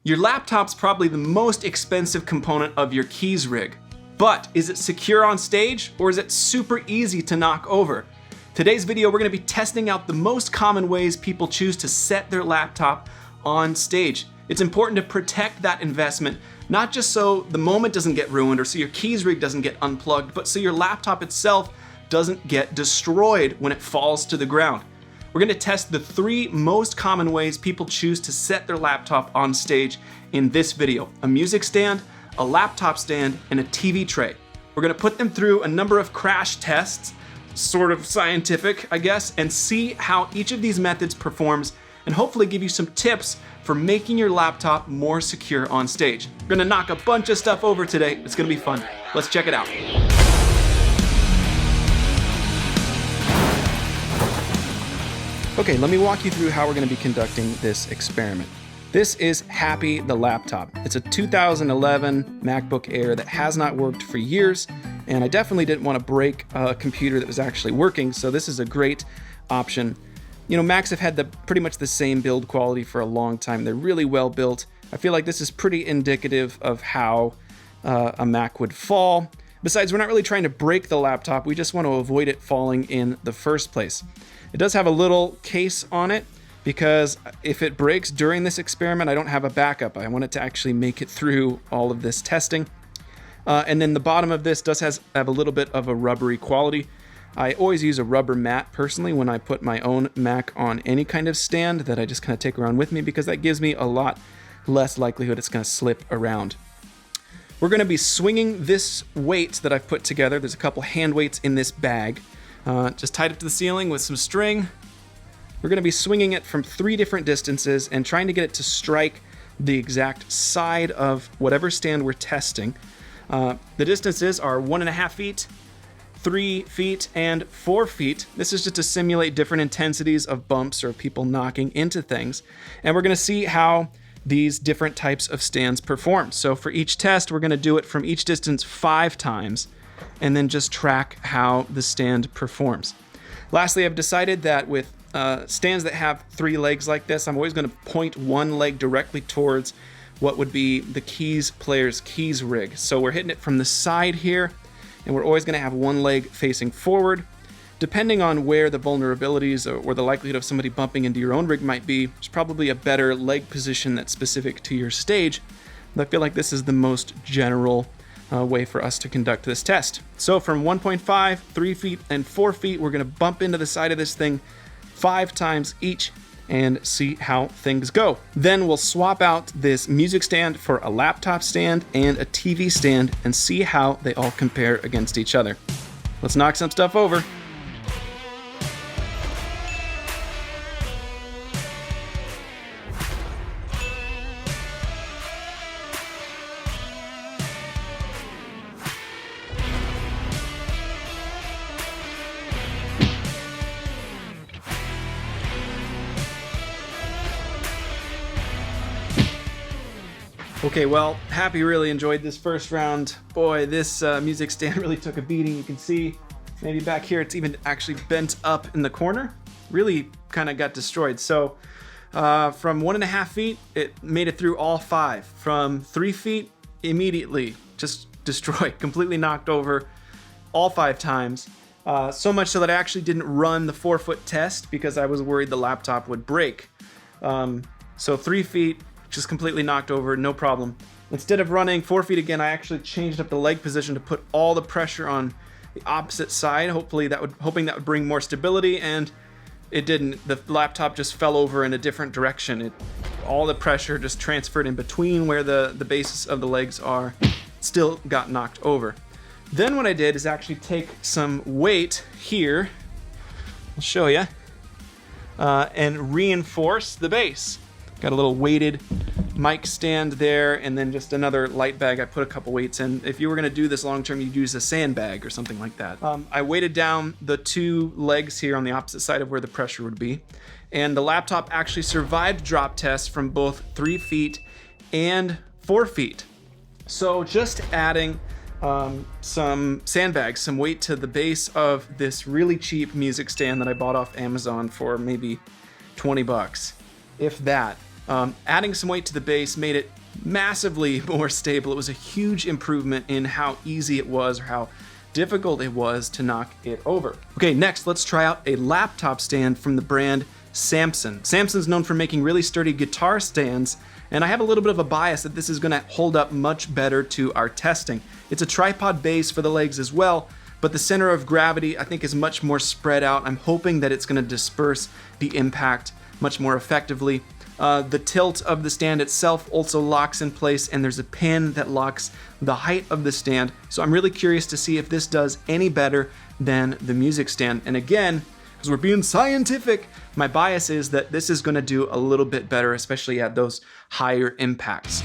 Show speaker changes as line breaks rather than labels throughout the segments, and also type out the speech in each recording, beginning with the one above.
Your laptop's probably the most expensive component of your keys rig. But is it secure on stage, or is it super easy to knock over? Today's video, we're gonna be testing out the most common ways people choose to set their laptop on stage. It's important to protect that investment, not just so the moment doesn't get ruined or so your keys rig doesn't get unplugged, but so your laptop itself doesn't get destroyed when it falls to the ground. We're gonna test the 3 most common ways people choose to set their laptop on stage in this video: a music stand, a laptop stand, and a TV tray. We're gonna put them through a number of crash tests, sort of scientific, I guess, and see how each of these methods performs, and hopefully give you some tips for making your laptop more secure on stage. We're gonna knock a bunch of stuff over today. It's gonna be fun. Let's check it out. Okay, let me walk you through how we're gonna be conducting this experiment. This is Happy the laptop. It's a 2011 MacBook Air that has not worked for years, and I definitely didn't want to break a computer that was actually working, so this is a great option. You know, Macs have had pretty much the same build quality for a long time. They're really well built. I feel like this is pretty indicative of how a Mac would fall. Besides, we're not really trying to break the laptop, we just want to avoid it falling in the first place. It does have a little case on it, because if it breaks during this experiment, I don't have a backup. I want it to actually make it through all of this testing. And then the bottom of this does have a little bit of a rubbery quality. I always use a rubber mat personally when I put my own Mac on any kind of stand that I just kind of take around with me, because that gives me a lot less likelihood it's going to slip around. We're going to be swinging this weight that I've put together. There's a couple hand weights in this bag, just tied up to the ceiling with some string. We're going to be swinging it from 3 different distances and trying to get it to strike the exact side of whatever stand we're testing. The distances are 1.5 feet, 3 feet, and 4 feet. This is just to simulate different intensities of bumps or people knocking into things. And we're going to see how these different types of stands perform. So for each test, we're going to do it from each distance 5 times and then just track how the stand performs. Lastly, I've decided that with stands that have 3 legs like this, I'm always going to point one leg directly towards what would be the keys player's keys rig. So we're hitting it from the side here, and we're always going to have one leg facing forward. Depending on where the vulnerabilities or the likelihood of somebody bumping into your own rig might be, there's probably a better leg position that's specific to your stage. But I feel like this is the most general way for us to conduct this test. So from 1.5, 3 feet, and 4 feet, we're going to bump into the side of this thing 5 times each and see how things go. Then we'll swap out this music stand for a laptop stand and a TV stand and see how they all compare against each other. Let's knock some stuff over. Okay, well, Happy really enjoyed this first round. Boy, this music stand really took a beating. You can see maybe back here it's even actually bent up in the corner. Really kind of got destroyed. So from 1.5 feet, it made it through all 5. From 3 feet, immediately just destroyed, completely knocked over all 5 times. So much so that I actually didn't run the 4-foot test because I was worried the laptop would break. So 3 feet, just completely knocked over, no problem. Instead of running 4 feet again, I actually changed up the leg position to put all the pressure on the opposite side, hoping that would bring more stability, and it didn't. The laptop just fell over in a different direction. All the pressure just transferred in between where the bases of the legs are, still got knocked over. Then what I did is actually take some weight here, I'll show you, and reinforce the base. Got a little weighted mic stand there, and then just another light bag I put a couple weights in. If you were gonna do this long term, you'd use a sandbag or something like that. I weighted down the 2 legs here on the opposite side of where the pressure would be, and the laptop actually survived drop tests from both 3 feet and 4 feet. So just adding some sandbags, some weight to the base of this really cheap music stand that I bought off Amazon for maybe 20 bucks, if that. Adding some weight to the base made it massively more stable. It was a huge improvement in how easy it was, or how difficult it was to knock it over. Okay, next let's try out a laptop stand from the brand Samson. Samson's known for making really sturdy guitar stands, and I have a little bit of a bias that this is going to hold up much better to our testing. It's a tripod base for the legs as well, but the center of gravity I think is much more spread out. I'm hoping that it's going to disperse the impact much more effectively. The tilt of the stand itself also locks in place, and there's a pin that locks the height of the stand. So I'm really curious to see if this does any better than the music stand. And again, because we're being scientific, my bias is that this is going to do a little bit better, especially at those higher impacts.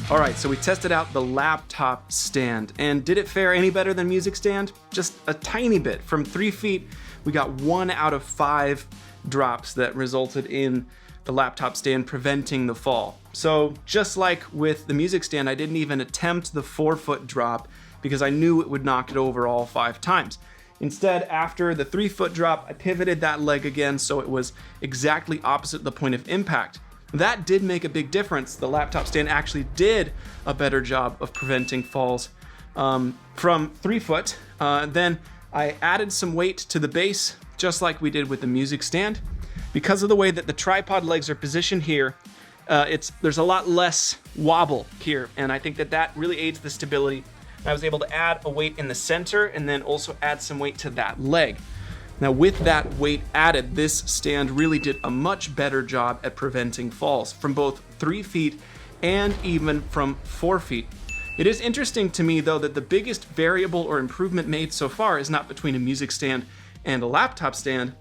All right, so we tested out the laptop stand, and did it fare any better than music stand? Just a tiny bit. From 3 feet, we got 1 out of 5 drops that resulted in the laptop stand preventing the fall. So just like with the music stand, I didn't even attempt the 4-foot drop because I knew it would knock it over all 5 times. Instead, after the 3-foot drop, I pivoted that leg again so it was exactly opposite the point of impact. That did make a big difference. The laptop stand actually did a better job of preventing falls from 3 foot. Then I added some weight to the base, just like we did with the music stand. Because of the way that the tripod legs are positioned here, there's a lot less wobble here, and I think that really aids the stability. I was able to add a weight in the center and then also add some weight to that leg. Now with that weight added, this stand really did a much better job at preventing falls from both 3 feet and even from 4 feet. It is interesting to me though that the biggest variable or improvement made so far is not between a music stand and a laptop stand,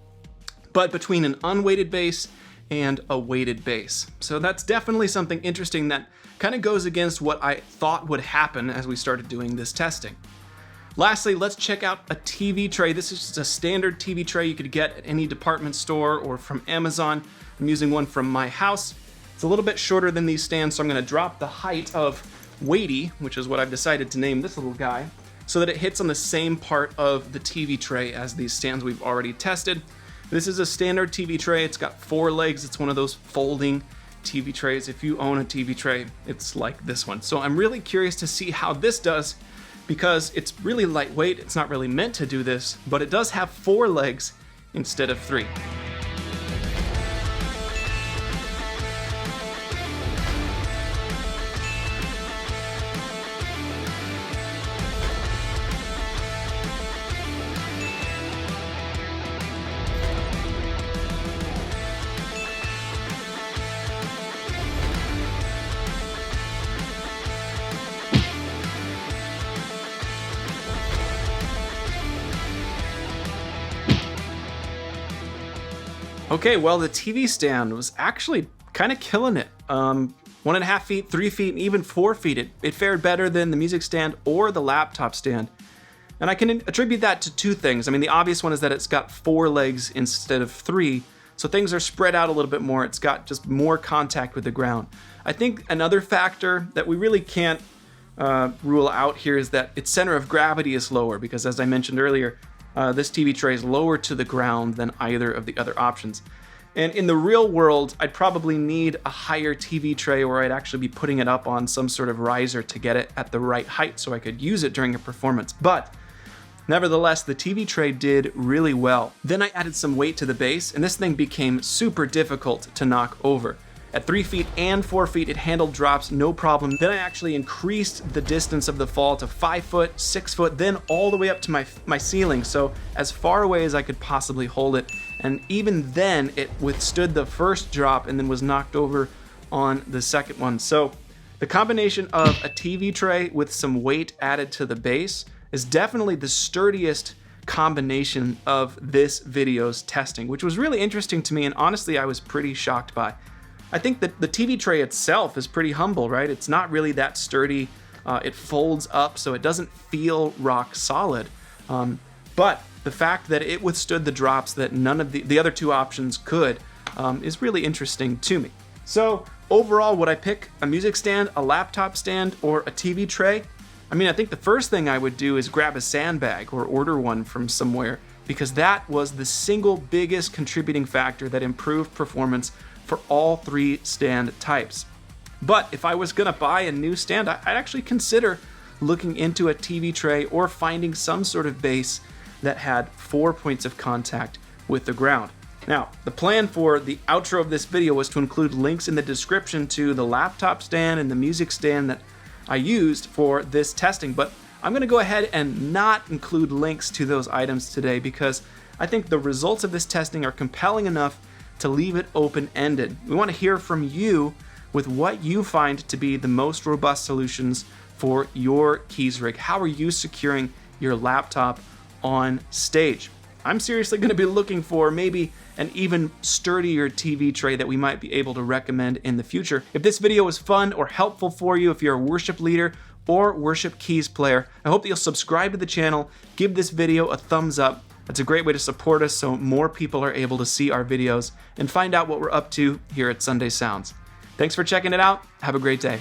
but between an unweighted base and a weighted base. So that's definitely something interesting that kind of goes against what I thought would happen as we started doing this testing. Lastly, let's check out a TV tray. This is just a standard TV tray you could get at any department store or from Amazon. I'm using one from my house. It's a little bit shorter than these stands, so I'm going to drop the height of weighty, which is what I've decided to name this little guy, so that it hits on the same part of the TV tray as these stands we've already tested. This is a standard TV tray. It's got 4 legs. It's one of those folding TV trays. If you own a TV tray, it's like this one. So I'm really curious to see how this does, because it's really lightweight. It's not really meant to do this, but it does have 4 legs instead of 3. Okay, well, the TV stand was actually kind of killing it. 1.5 feet, 3 feet, and even 4 feet. It fared better than the music stand or the laptop stand. And I can attribute that to 2 things. I mean, the obvious one is that it's got 4 legs instead of 3, so things are spread out a little bit more. It's got just more contact with the ground. I think another factor that we really can't rule out here is that its center of gravity is lower, because as I mentioned earlier, this TV tray is lower to the ground than either of the other options. And in the real world, I'd probably need a higher TV tray, where I'd actually be putting it up on some sort of riser to get it at the right height so I could use it during a performance. But nevertheless, the TV tray did really well. Then I added some weight to the base, and this thing became super difficult to knock over. At 3 feet and 4 feet, it handled drops no problem. Then I actually increased the distance of the fall to 5 foot, 6 foot, then all the way up to my ceiling, so as far away as I could possibly hold it. And even then, it withstood the first drop and then was knocked over on the second one. So the combination of a TV tray with some weight added to the base is definitely the sturdiest combination of this video's testing, which was really interesting to me, and honestly, I was pretty shocked by. I think that the TV tray itself is pretty humble, right? It's not really that sturdy. It folds up, so it doesn't feel rock solid. But the fact that it withstood the drops that none of the other two options could is really interesting to me. So overall, would I pick a music stand, a laptop stand, or a TV tray? I mean, I think the first thing I would do is grab a sandbag or order one from somewhere, because that was the single biggest contributing factor that improved performance for all three stand types. But if I was gonna buy a new stand, I'd actually consider looking into a TV tray or finding some sort of base that had 4 points of contact with the ground. Now, the plan for the outro of this video was to include links in the description to the laptop stand and the music stand that I used for this testing, but I'm gonna go ahead and not include links to those items today because I think the results of this testing are compelling enough to leave it open-ended. We wanna hear from you with what you find to be the most robust solutions for your keys rig. How are you securing your laptop on stage? I'm seriously going to be looking for maybe an even sturdier TV tray that we might be able to recommend in the future. If this video was fun or helpful for you, if you're a worship leader or worship keys player, I hope that you'll subscribe to the channel, give this video a thumbs up. That's a great way to support us so more people are able to see our videos and find out what we're up to here at Sunday Sounds. Thanks for checking it out. Have a great day.